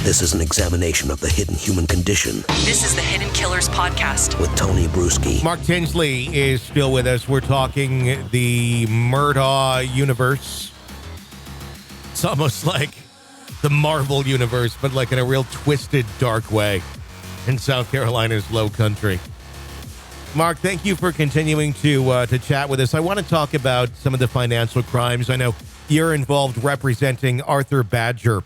This is an examination of the hidden human condition. This is the Hidden Killers Podcast with Tony Bruschi. Mark Tinsley is still with us. We're talking the Murdaugh universe. It's almost like the Marvel universe, but like in a real twisted, dark way in South Carolina's low country. Mark, thank you for continuing to chat with us. I want to talk about some of the financial crimes. I know you're involved representing Arthur Badger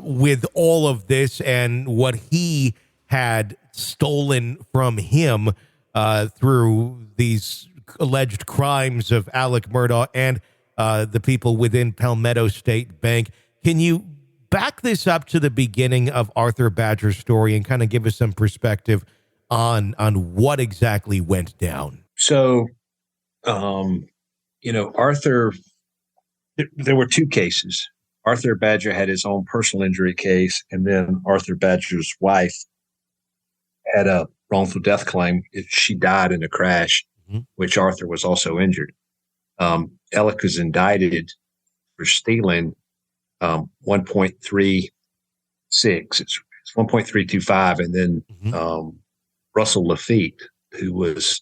with all of this and what he had stolen from him through these alleged crimes of Alec Murdaugh and the people within Palmetto State Bank. Can you back this up to the beginning of Arthur Badger's story and kind of give us some perspective on what exactly went down? So, Arthur, there were two cases. Arthur Badger had his own personal injury case, and then Arthur Badger's wife had a wrongful death claim. She died in a crash, which Arthur was also injured. Alec was indicted for stealing 1.36. It's 1.325, and then Russell Lafitte, who was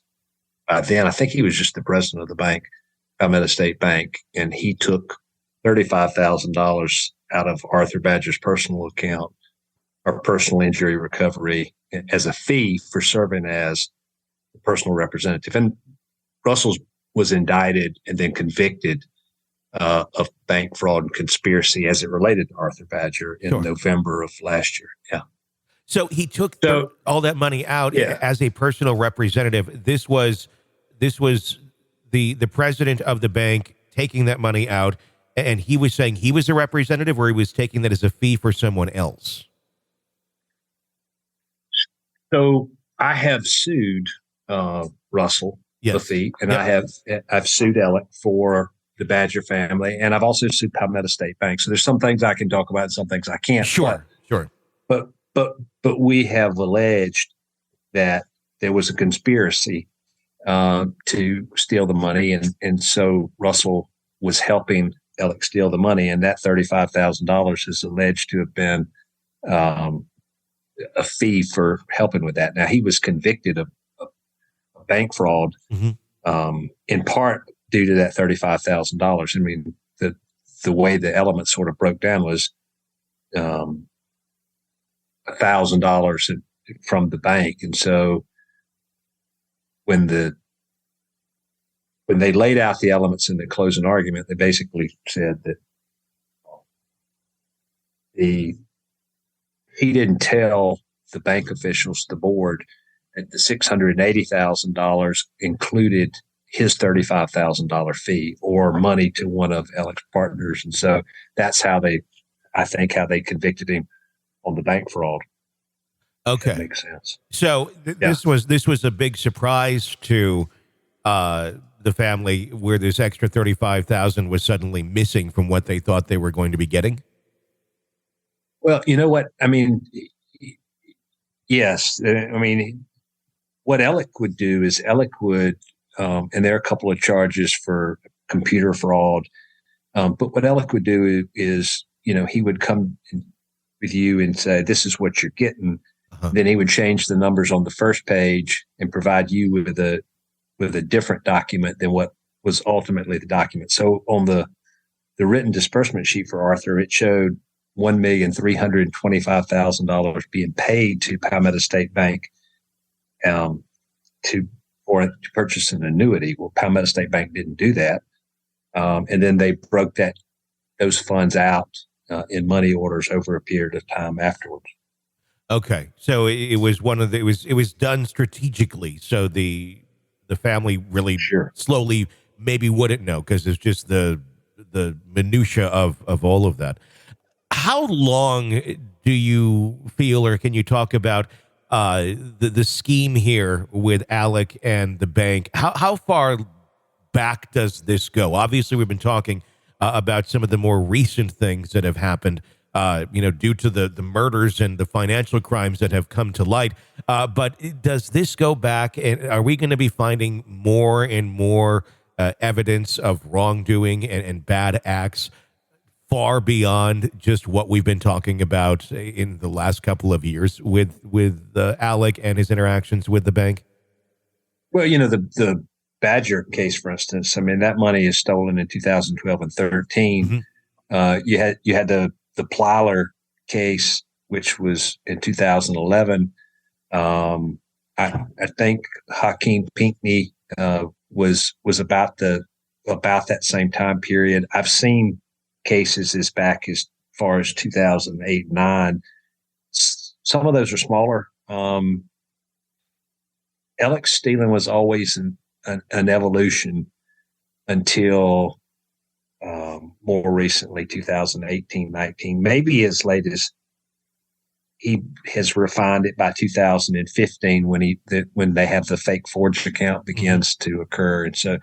then, I think he was just the president of the bank, Palmetto State Bank, and he took $35,000 out of Arthur Badger's personal account or personal injury recovery as a fee for serving as the personal representative. And Russell was indicted and then convicted of bank fraud and conspiracy as it related to Arthur Badger in November of last year. Yeah. So he took all that money out as a personal representative. This was the president of the bank taking that money out, and he was saying he was a representative, or he was taking that as a fee for someone else? So I have sued Russell Lafitte, and I've sued Alec for the Badger family, and I've also sued Palmetto State Bank. So there's some things I can talk about and some things I can't. Sure. But we have alleged that there was a conspiracy to steal the money, and so Russell was helping Alec steal the money, and that $35,000 is alleged to have been a fee for helping with that. Now, he was convicted of bank fraud in part due to that $35,000. I mean, the way the element sort of broke down was $1,000 from the bank, and so when they laid out the elements in the closing argument, they basically said that he didn't tell the bank officials, the board, that the $680,000 included his $35,000 fee or money to one of Alec's partners. And so that's how they convicted him on the bank fraud. Okay. That makes sense. So this was a big surprise to the family, where this extra $35,000 was suddenly missing from what they thought they were going to be getting. Well, you know what? I mean, yes. I mean, what Alec would do is Alec would, and there are a couple of charges for computer fraud. But what Alec would do is, he would come with you and say, this is what you're getting. Then he would change the numbers on the first page and provide you with a different document than what was ultimately the document. So on the written disbursement sheet for Arthur, it showed $1,325,000 being paid to Palmetto State Bank to purchase an annuity. Well, Palmetto State Bank didn't do that, and then they broke those funds out in money orders over a period of time afterwards. Okay, so it was it was done strategically, so the family really slowly maybe wouldn't know, because it's just the minutia of all of that. How long do you feel, or can you talk about the scheme here with Alec and the bank? How far back does this go? Obviously, we've been talking about some of the more recent things that have happened, due to the murders and the financial crimes that have come to light. But does this go back, and are we going to be finding more and more evidence of wrongdoing and bad acts far beyond just what we've been talking about in the last couple of years with Alec and his interactions with the bank? Well, the Badger case, for instance, I mean, that money is stolen in 2012 and 13. Mm-hmm. You had the Plyler case, which was in 2011. I think Hakeem Pinckney was about that same time period. I've seen cases as back as far as 2008, 9. Some of those are smaller. Alex stealing was always an evolution until more recently, 2018, 19, maybe as late as he has refined it by 2015 when they have the fake forged account begins to occur. And so,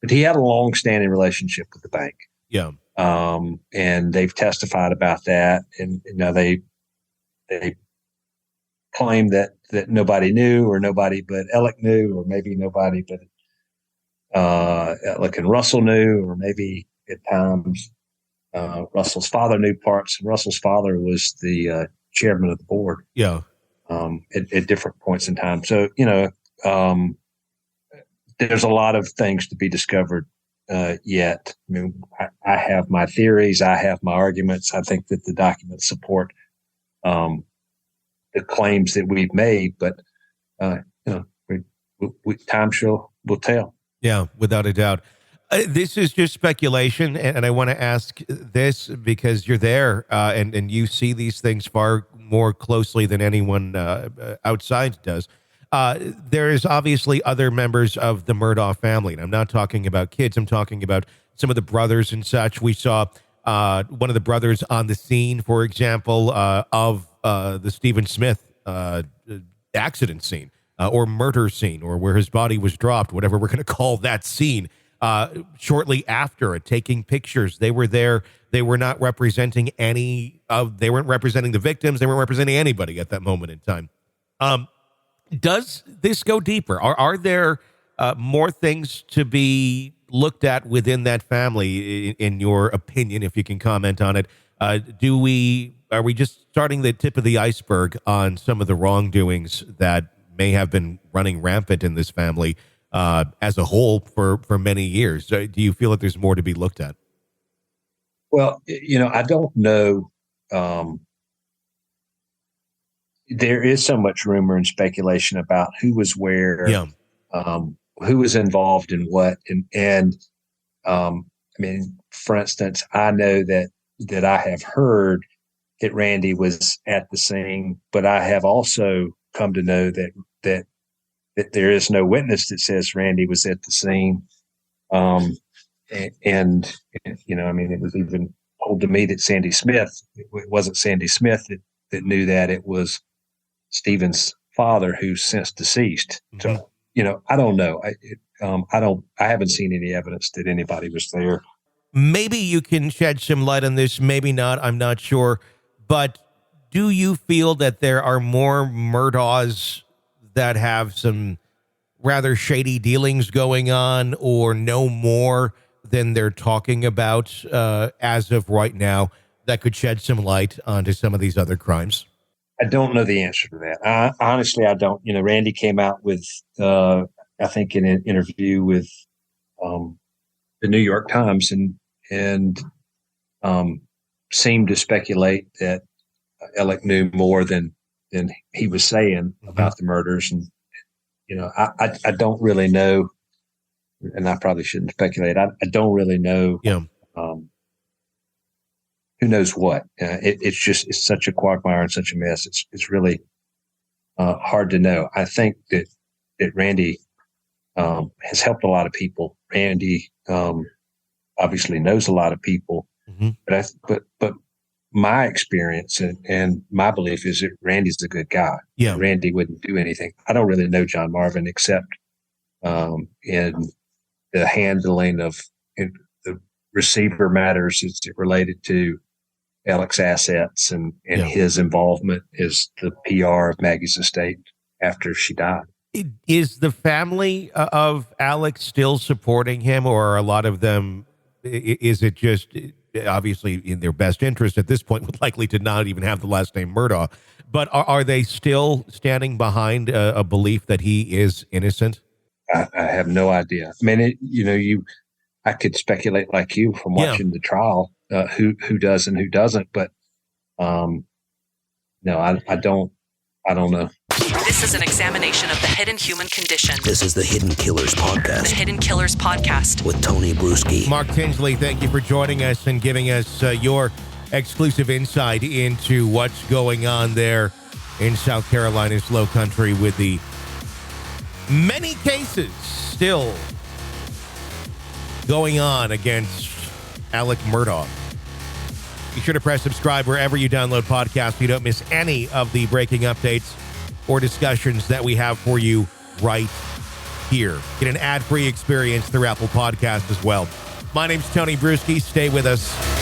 but he had a long-standing relationship with the bank. Yeah. And they've testified about that. And they claim that nobody knew, or nobody but Alec knew, or maybe nobody but Alec and Russell knew, or maybe at times Russell's father knew parts. Russell's father was the chairman of the board. Yeah. At different points in time. So, there's a lot of things to be discovered yet. I mean, I have my theories. I have my arguments. I think that the documents support the claims that we've made, but time will tell. Yeah, without a doubt. This is just speculation, and I want to ask this because you're there and you see these things far more closely than anyone outside does. There is obviously other members of the Murdaugh family, and I'm not talking about kids. I'm talking about some of the brothers and such. We saw one of the brothers on the scene, for example, of the Stephen Smith accident scene or murder scene, or where his body was dropped, whatever we're going to call that scene. Shortly after it, taking pictures. They were there. They were not representing they weren't representing the victims. They weren't representing anybody at that moment in time. Does this go deeper? Are there more things to be looked at within that family, in your opinion, if you can comment on it? Are we just starting the tip of the iceberg on some of the wrongdoings that may have been running rampant in this family as a whole for many years? Do you feel that there's more to be looked at? Well, I don't know. There is so much rumor and speculation about who was where, who was involved in what. And I mean, for instance, I know that I have heard that Randy was at the scene, but I have also come to know that there is no witness that says Randy was at the scene. I mean, it was even told to me that it wasn't Sandy Smith that knew that. It was Stephen's father, who's since deceased. Mm-hmm. So, I don't know. I haven't seen any evidence that anybody was there. Maybe you can shed some light on this. Maybe not. I'm not sure. But do you feel that there are more Murdaughs that have some rather shady dealings going on, or no more than they're talking about as of right now, that could shed some light onto some of these other crimes? I don't know the answer to that. Honestly, I don't. Randy came out with, I think, in an interview with the New York Times, and seemed to speculate that Alec knew more than he was saying about the murders. And I don't really know, and I probably shouldn't speculate. I don't really know. Yeah. Who knows what? It's such a quagmire and such a mess. It's really hard to know. I think that Randy has helped a lot of people. Randy obviously knows a lot of people, but my experience and my belief is that Randy's a good guy. Yeah. Randy wouldn't do anything. I don't really know John Marvin except in the handling of the receiver matters as it related to Alec's assets and his involvement as the PR of Maggie's estate after she died. Is the family of Alec still supporting him, or are a lot of them, is it just obviously in their best interest at this point, would likely to not even have the last name Murdaugh. But are they still standing behind a belief that he is innocent? I have no idea. I mean, I could speculate like you from watching the trial, who does and who doesn't, but no, I don't know. This is an examination of the hidden human condition. This is the Hidden Killers Podcast. The Hidden Killers Podcast. With Tony Bruschi. Mark Tinsley, thank you for joining us and giving us your exclusive insight into what's going on there in South Carolina's Low Country with the many cases still going on against Alec Murdaugh. Be sure to press subscribe wherever you download podcasts so you don't miss any of the breaking updates or discussions that we have for you right here. Get an ad-free experience through Apple Podcasts as well. My name's Tony Bruschi. Stay with us.